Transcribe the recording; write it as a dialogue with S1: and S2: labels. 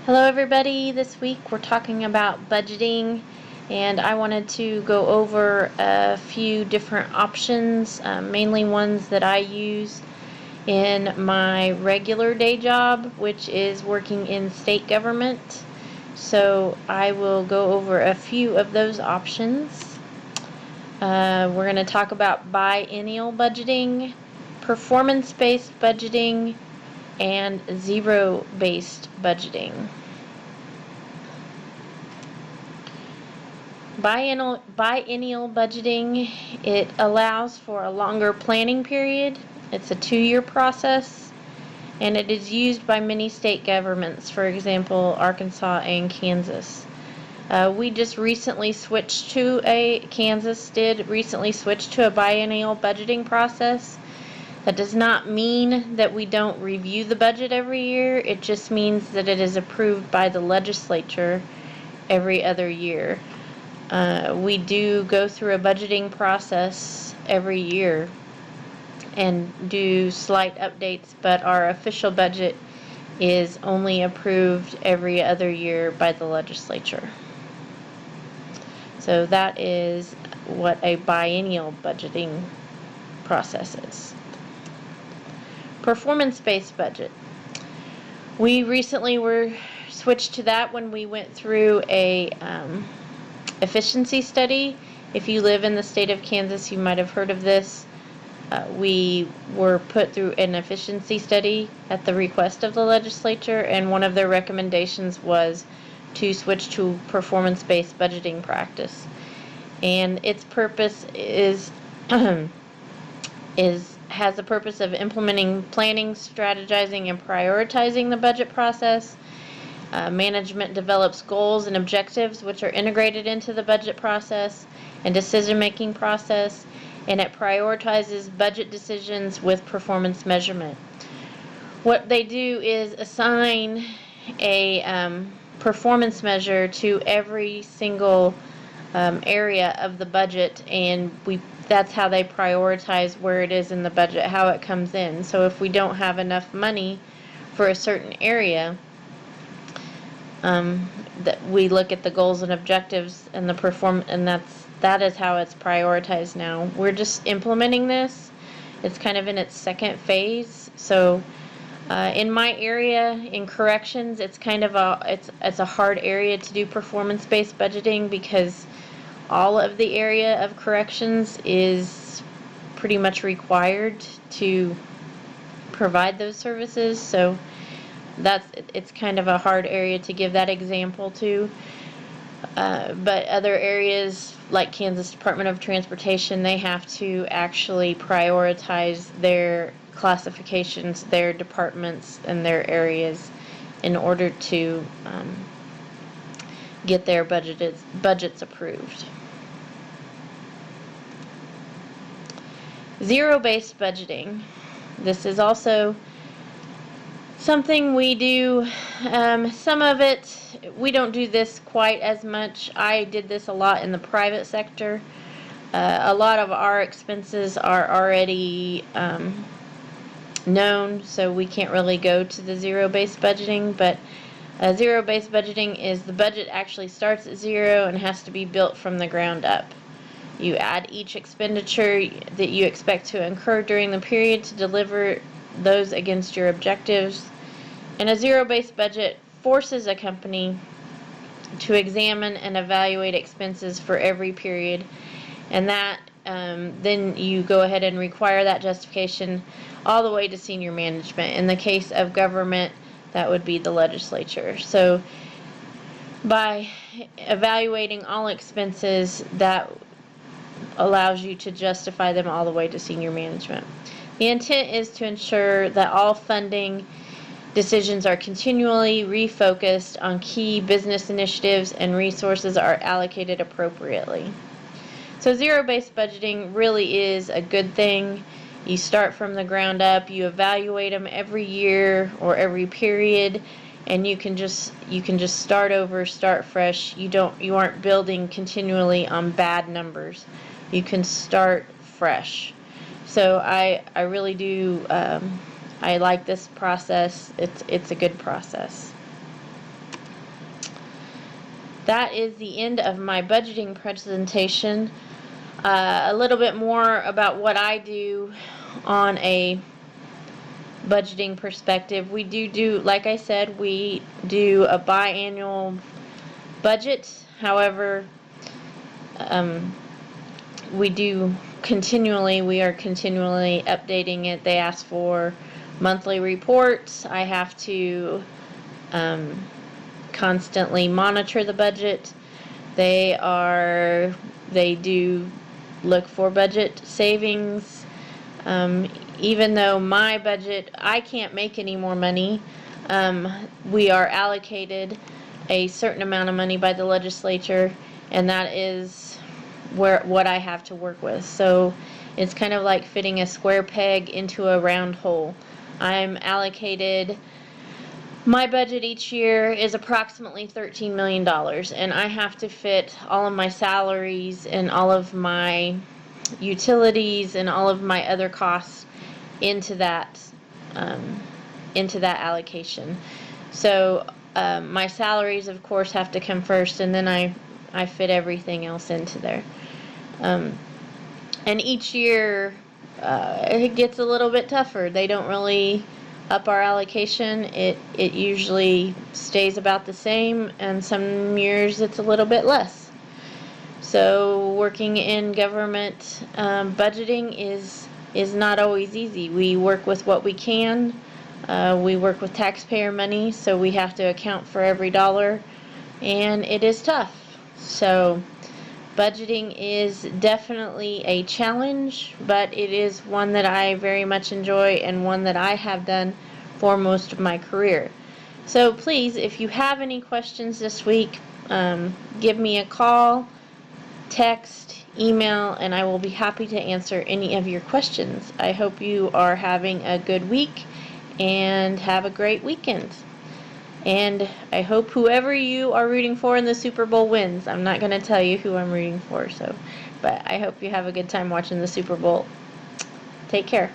S1: Hello everybody, this week we're talking about budgeting, and I wanted to go over a few different options, mainly ones that I use in my regular day job, which is working in state government. So I will go over a few of those options. We're going to talk about biennial budgeting, performance-based budgeting, and zero-based budgeting. Biennial budgeting, it allows for a longer planning period. It's a 2-year process, and it is used by many state governments, for example, Arkansas and Kansas. Kansas did recently switch to a biennial budgeting process. That does not mean that we don't review the budget every year. It just means that it is approved by the legislature every other year. We do go through a budgeting process every year and do slight updates, but our official budget is only approved every other year by the legislature. So that is what a biennial budgeting process is. Performance-based budget. We recently were switched to that when we went through a efficiency study. If you live in the state of Kansas, you might have heard of this. We were put through an efficiency study at the request of the legislature, and one of their recommendations was to switch to performance-based budgeting practice. And its purpose is has the purpose of implementing planning, strategizing, and prioritizing the budget process. Management develops goals and objectives which are integrated into the budget process and decision-making process, and it prioritizes budget decisions with performance measurement. What they do is assign a performance measure to every single area of the budget, and that's how they prioritize where it is in the budget, how it comes in. So if we don't have enough money for a certain area, that we look at the goals and objectives and the and that is how it's prioritized now. We're just implementing this. It's kind of in its second phase. So in my area, in corrections, it's kind of it's a hard area to do performance-based budgeting because all of the area of corrections is pretty much required to provide those services. So it's kind of a hard area to give that example to. But other areas like Kansas Department of Transportation, they have to actually prioritize their classifications, their departments, and their areas in order to get their budgets approved. Zero-based budgeting. This is also something we do. Some of it, we don't do this quite as much. I did this a lot in the private sector. A lot of our expenses are already known, so we can't really go to the zero-based budgeting, but zero-based budgeting is the budget actually starts at zero and has to be built from the ground up. You add each expenditure that you expect to incur during the period to deliver those against your objectives. And a zero-based budget forces a company to examine and evaluate expenses for every period, and that then you go ahead and require that justification all the way to senior management. In the case of government, that would be the legislature. So by evaluating all expenses, that allows you to justify them all the way to senior management. The intent is to ensure that all funding decisions are continually refocused on key business initiatives and resources are allocated appropriately. So zero-based budgeting really is a good thing. You start from the ground up, you evaluate them every year or every period, and you can just start over, start fresh. You aren't building continually on bad numbers. You can start fresh. So I really do I like this process. It's a good process. that is the end of my budgeting presentation. A little bit more about what I do on a budgeting perspective. We do, like I said, we do a biannual budget. However, we are continually updating it. They ask for monthly reports. I have to constantly monitor the budget. They do look for budget savings. Even though my budget, I can't make any more money, we are allocated a certain amount of money by the legislature, and that is what I have to work with. So it's kind of like fitting a square peg into a round hole. I'm allocated, my budget each year is approximately $13 million, and I have to fit all of my salaries and all of my utilities and all of my other costs into that allocation. So my salaries, of course, have to come first, and then I fit everything else into there. And each year it gets a little bit tougher. They don't really up our allocation. It usually stays about the same, and some years it's a little bit less. So working in government budgeting is not always easy. We work with what we can. We work with taxpayer money, so we have to account for every dollar, and it is tough. So budgeting is definitely a challenge, but it is one that I very much enjoy and one that I have done for most of my career. So please, if you have any questions this week, give me a call, text, email, and I will be happy to answer any of your questions. I hope you are having a good week and have a great weekend. And I hope whoever you are rooting for in the Super Bowl wins. I'm not going to tell you who I'm rooting for, but I hope you have a good time watching the Super Bowl. Take care.